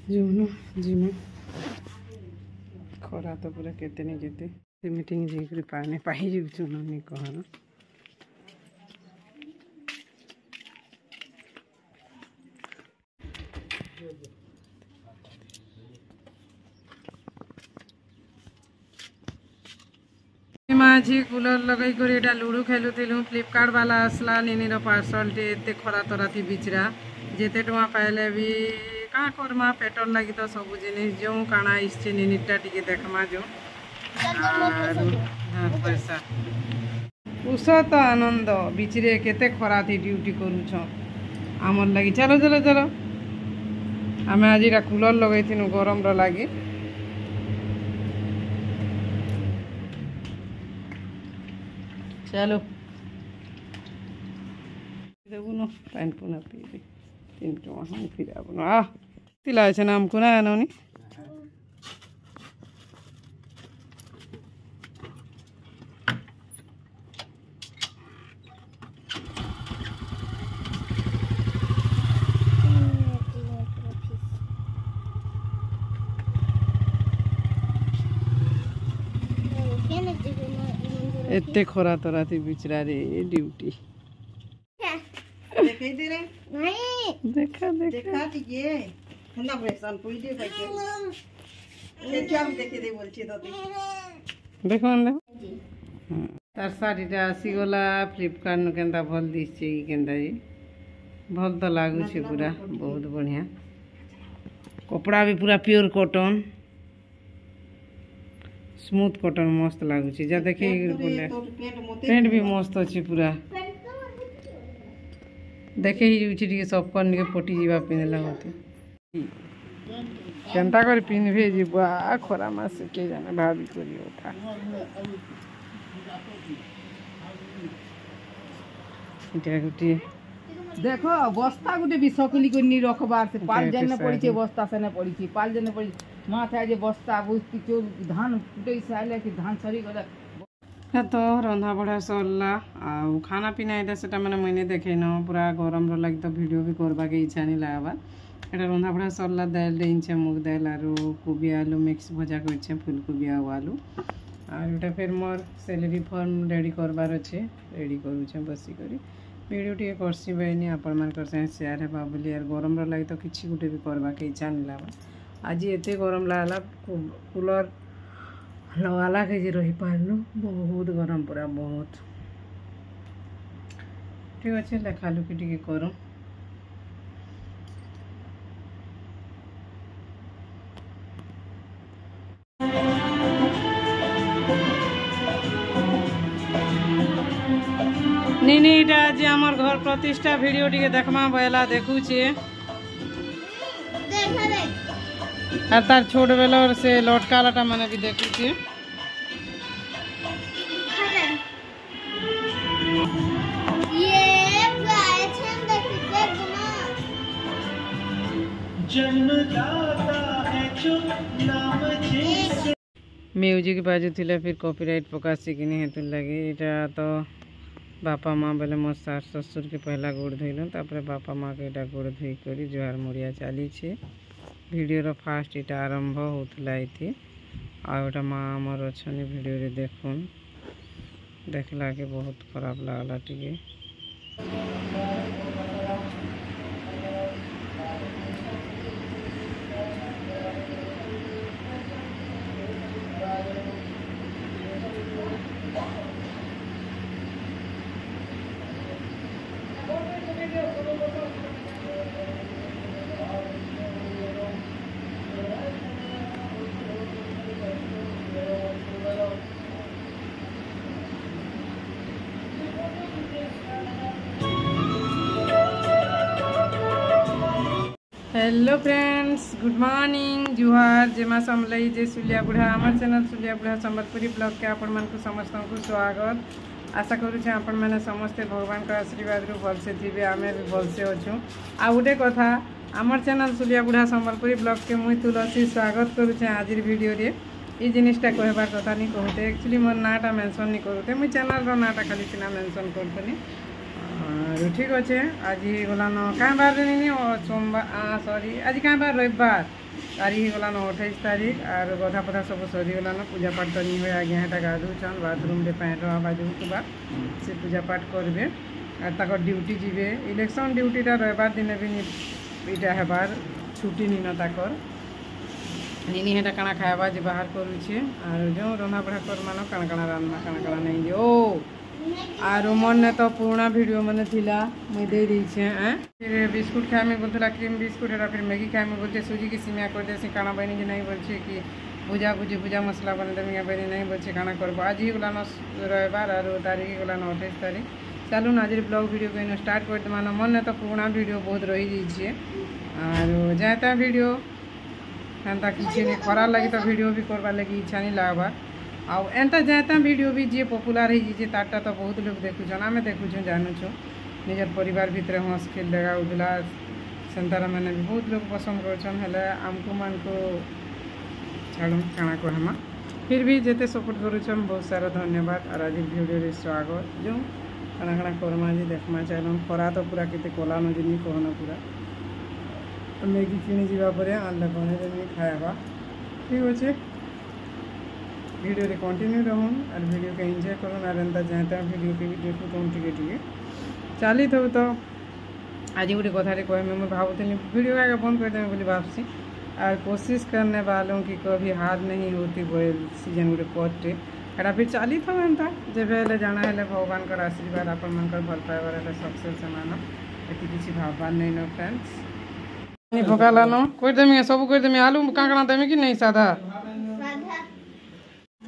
जोनो जिमा खरा तो पूरा केते नहीं केते से मीटिंग जी पाने पाई जाऊँ नहीं कहना माझी कूलर लगे कर लुडो खेलुलु फ्लिपकार्ट वाला आसला निनीर पार्सल टे एते खरा तरा थी बिचरा जेते टमा पाइले भी का करमा पेट्रोल लगी तो सब जिनिस जो काना इससे निनीटा टिके देखमा जो पैसा उस तो आनंद बिचरे केते खरा थी ड्यूटी करूछ आमर लगी चलो चलो चलो आम आज कूलर लगे थी गरम लगी चलो देबुन पानी पुना पीबी 3 टका हम फिर आबुन आ तिला छ नाम कुना आनौनी एते खरा तरा थी बिचरा रे ड्यूटी देखै दे रे नहीं देखा देखा दिए हन्ना प्रेशन पुई दे भाई के क्या देखे दे बोलछी तो देखो ना तार साड़ीटा आसी गला फ्लिपकार्ट नु केंदा भल दिसछे कि केंदा जी भल तो लागु छे पूरा बहुत बढ़िया कपड़ा भी पूरा प्योर कॉटन स्मूथ कॉटन मस्त लागुच जा देखे बोले पेंट भी मस्त अच्छी पूरा देखे ही सब कन के पटी जीवा पिंधला होते केनता कर पिंधबे जीवा खरा मास के जाने भाभी करी उठा इटा गुटी देखो बस्ता गुटे भी सकली कोनी रखबार से पाल जने पड़ी छे बस्ता से ने पड़ी छे पाल जने पड़ी माथा जे बस्ता बुझती चो धान फुटै से आले कि धान सरी गला तो रंधा बड़ा सरला आ खाना पीना एटा सेटा माने मने देखे न पूरा गरम रो लाग तो वीडियो भी करबा के इच्छा नहीं लागबा एटा रंधा बड़ा सरला दाल देइछे मुग दाल आरो कोबी आलू मिक्स भजा करछे फूलकोबी आ आलू और एटा फिर मोर सैलरी फॉर्म रेडी करबार अछि रेडी करूछे बसी करी वीडियो टी करसी बइनी आपण मान करसे शेयर हेबा बोली यार गरम रो लाग तो किछि गुटे भी करबा के इच्छा नहीं लागबा आज एते गरम लागला कूलर लगाला के जे रही पारनु बहुत गरम पूरा बहुत ठीक अच्छे लेखा लुकी टी करूँ निनीटा आज आमर घर प्रतिष्ठा वीडियो टी देखमा बेला देखुचे और तार छोट बेलर से लटकालाटा माने भी देखुचे म्यूजिक बाजू थिला फिर कॉपीराइट पकासी कि नहीं हेतु लगे इटा तो बापा माँ बेले मो सास ससुर के पहला गोड़ धोइल तापर बापा माँ के इटा गोड़ धोई करी जुहार मुड़िया चली छे वीडियो फास्ट इटा आरंभ होता ये आटा माँ आमर अच्छा वीडियो रे देखुन देखला के बहुत खराब लगला टिके हेलो फ्रेंड्स गुड मॉर्निंग जुहार जेमा समलई जे सुलिया बुढ़ा आमर चैनल सुलिया बुढ़ा संबलपुरी ब्लॉग के आपण मान को समस्त को स्वागत आशा करूँ आपण मैंने समस्ते भगवान का आशीर्वाद रु भलसे थे आम भी भलसे अच्छू आ गोटे कथा आमर चैनल सुलिया बुढ़ा संबलपुरी ब्लॉग के मुई तुलसी स्वागत करुचे आज वीडियो रे ये जिनिसटा कहबार कथा नहीं कहते एक्चुअली मोर नाटा मेंशन नहीं करते मुई चैनल रो नाटा खाली सिना मेंशन करतनी ठीक अच्छे आज गलान क्या बार नहीं सोमवार सॉरी आज क्या बार रविवार तारीख गलान 28 तारीख और गधा पधा सब सरीगलान पूजा पाठ तो नहीं हुए आगे हेटा गाधुचन बाथरूम रे पैंट बाजू के से पूजा पाठ करेंगे और तक ड्यूटी जीवे इलेक्शन ड्यूटीटा रविवार दिन भी इटा हेबार छुट्टी नी न ताकर निनी हेटा काना खावा जे बाहर करूछे और जो रंधा बढ़ा कर मानो काना काना रान्ना काना नहीं जे ओ और मन ने तो पुराना वीडियो मैंने थिला मुई दे दी छे फिर बिस्कुट खाए में बोलता क्रीम बिस्कुट है फिर मैगी खाए में बोलते सूजी की सिमिया कर दे काना बनी जे नहीं बोलछे कि भुजा मसला बने दे बनी नहीं बोलछे काना करबो आज ही गलान रविवार और तारीख गलान 28 तारीख चलू आज ब्लॉग वीडियो को स्टार्ट कर मानो मन ने तो पुराना वीडियो बहुत रही जाइए और जाता वीडियो एंता किसी नहीं खराब लगी तो वीडियो भी करवार लगी इच्छा नहीं लगवा आउ एंता जाता वीडियो भी जी पॉपुलर हो तारटा तो बहुत लोग देखुन आम देखुँ जानूँ निजर परिवार भितर हंस खेल लगा उठला सेंतारा मैंने भी बहुत लोग पसंद कर आमको मान को छाड़ू काଣା कहमा फिर भी जेते सपोर्ट करुछन बहुत सारा धन्यवाद और आज वीडियो स्वागत जो काଣା काଣା करमा जी देखमा चलो खरा तो पूरा केते कलानो जिनी कहना पूरा मैगी किणी जावा पर आनला बने देमी खायाबा ठीक अच्छे वीडियो रे कंटिन्यू रहून और वीडियो के एंजॉय करूँ और एंता जाता वीडियो के भी देखू तो टिके टिके चली थो तो आज गोटे कथा कह मैं भावुनी वीडियो आगे बंद कर देवे बोली भावसी और कोशिश करने वालों की कभी हार नहीं होती वो सीजन गोटे पटे एटा फिर चली था एंता जब जाना है भगवान का आशीर्वाद आपण मन भल पाइबार सक्सेस मानो ये किसी भावबार नहीं न फ्रेंड्स भोगाला न कर देमी सब कर देमी आलू कांकड़ा देमी कि नहीं सादा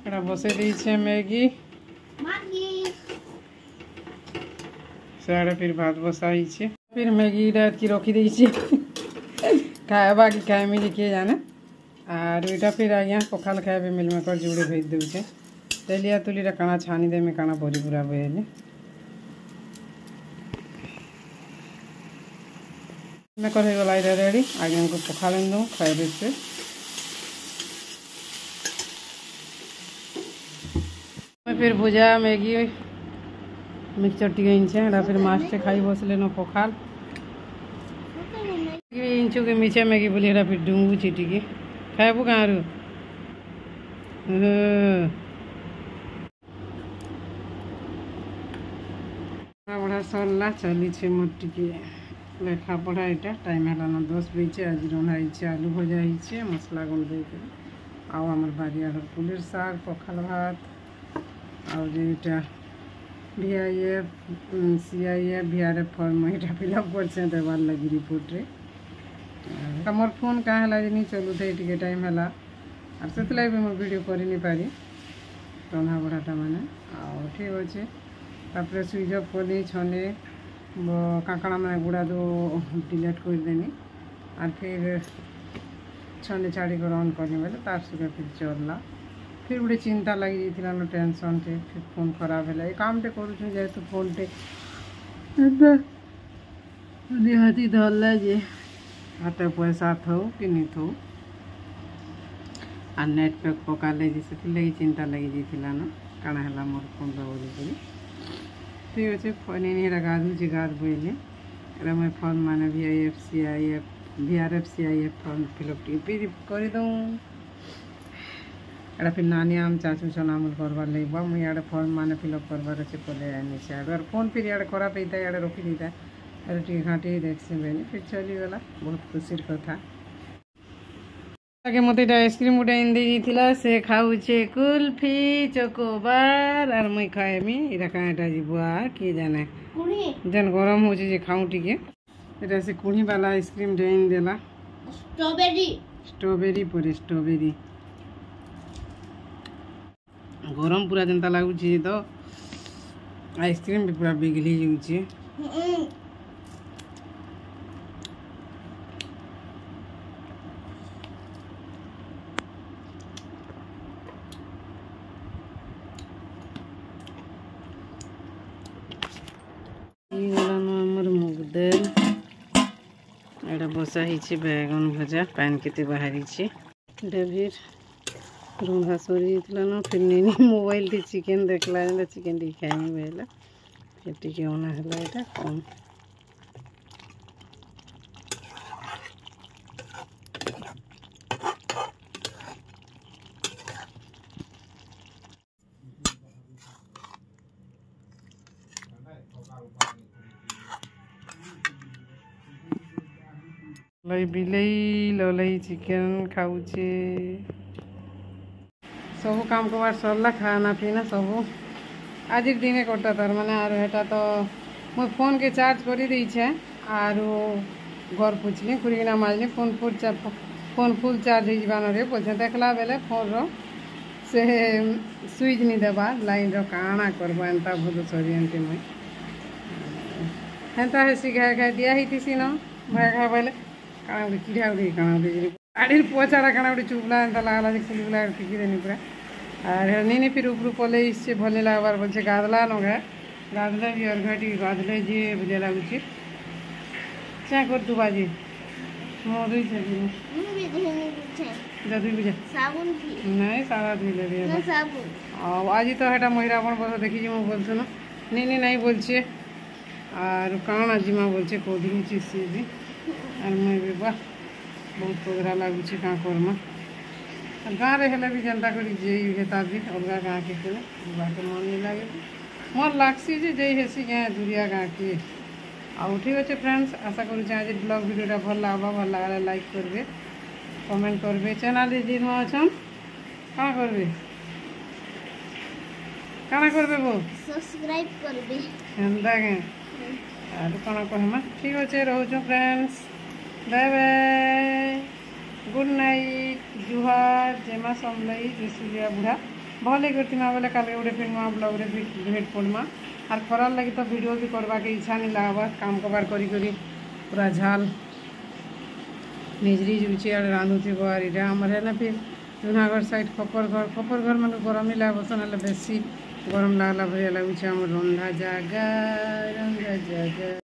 एटा बसे दी मैगी साढ़े फिर भात बसाई फिर मैगी रात की रखी दी खाएबा कि खाए मिली किए जाने और इटा फिर आज्ञा पखाल खाए मिल में कर जुड़े भेज दूचे तेलिया तुलिया काना छानी दे में काना बड़ी पूरा बहले मैं कर गला रेडी आगे हमको पखा लें दूँ खाए से मैं फिर भुजा मैगी मिक्सचर टी फिर माछ से खाई बसले न पखाल इंचू के मीछे मैगी बोली फिर डूंगू चिटी के खाएबू कहाँ रू पढ़ा सरला चली मोर टी लेखा पढ़ा यहाँ टाइम है 10 बजे आज रंधा आलू भजा मसला गुंड दे आउ आम बारियार पुलिर साग पखाल भात और VIF CIF VRF फॉर्म यहाँ फिलअप कर देवार लगी रिपोर्ट रे मोर फोन क्या है नहीं चलू थे टे टाइम है और से भी मैं वीडियो कर नहीं पारी रंधा बढ़ाटा मैंने ठीक अच्छे तापर स्विच अफ कली छने काकड़ा मैंने गुड़ा दो डिलीट कर देनी और फिर छने छाड़ी कर ऑन करनी बोले तार सुखे फिर चलला फिर गोटे चिंता लगी जाता टेंशन टे फिर फोन खराब है ये काम टे करूँ जेहेतु फोन टे निहाती धरला जे हाथ पैसा थो कि नहीं थो और नेट पैक पका ले से लगी चिंता लगी जाता न काଣା है मोर फोन बोली ठीक अच्छे नहीं गाधुचे गाध बोले मैं फॉर्म माने VIF CIF VRF CIF form fill up फिर कर दूँ एटा फिर नानी आम चाचू चनामूल करवार लगे मुझे फॉर्म माने फिलअप करवार अच्छे पले आनी और फोन फिर इे खराब होता है रखी देता अरे टी घाटी देखसी बेनी फिर चली गला बहुत खुशी कथा मत आइसक्रीम गोटे इंदी से खाऊे कुल्फी चकोबार और मुई खाएमी इटा कहाँ जीवा किए जाने जेन गरम हो खाऊ टी से कुड़ी वाला आइसक्रीम इन देला स्ट्रॉबेरी पर स्ट्रॉबेरी गरम पूरा जनता लगुच तो आइसक्रीम भी पूरा बिगली जाऊे मुग दाल एटा बसा ही बैगन भजा पान केते बाहरी फिर रंधा सरी न फिर नहीं मोबाइल टी चिकेन देखला चिकेन टी खाई बेला फिर टी अना है कम लई बिलेई ललई चिकेन खाऊचे सब काम कबार सरला खाना पीना सब आज दिन कटा तार माने आर हेटा तो मुझे फोन के चार्ज कर देछे आर घर पुछली खुरीना माजली फोन फुल चार्ज हो जान रे बोलते देखला बेले फोन रो से स्विच नहीं देवा लाइन रो काଣା करबो एंता भूल सरी एंती मुई हेंता हेसी घाय घाय दिया ही थी न भाई घाय बोले काଣା उड़ी किड़ा उड़ी काଣା उड़ी गाड़ी पोचाड़ा काଣା उड़ी चुपला एंता लागला जे खुलीला टिकी देनी पूरा और नी फिर ऊपर पले इससे भले लगवार बोलছে गादला नगा गादले भी और घाटी गादले जे बुझे लगुची चा कर तू बाजी मोदुई छे मुझे भी धोने पूछे जदुई बुझे साबुन की नहीं सारा धुई ले दिए ना साबुन अब आज तो हेटा महिला अपन बस देखी जी मु बोलছো ना नी नहीं बोलছে और काଣା जिमा बोलছে कोदी चीज से भी और मैं भी वाह बहुत पगरा लगुची का करमा गाँव रे भी जनता करी जे हेता भी अलगा गाँव के बाटे मन नहीं लगे मन लागसी जे जे हेसी गाँ दूरिया गाँव के आउ ठीक अच्छे फ्रेंड्स आशा करूँ आज ब्लॉग वीडियोटा भल लगा भल लगा लाइक करबे कमेंट करबे चैनल जे नुआ अछन का करबे काना करबे वो सब्सक्राइब करबे एंदा गाँ और कौन कहमा ठीक अच्छे रोचो friends bye bye good night जुहार जेमा समलई जयसूर्या बुढ़ा भले करती माँ बोले कल गोटे फिर नुआ ब्लॉग रे भेट पड़मा और खरार लगी तो वीडियो भी करवा के इच्छा नहीं लगवा काम कबार करी करी पूरा झाल निजरी जुचे और रांधुथी और इटा आमर है ना फिर जूनागढ़ साइड खपर घर मन गरम नहीं लगस ना बेसी गरम लगला भाई लगुचे आम रंधा जगह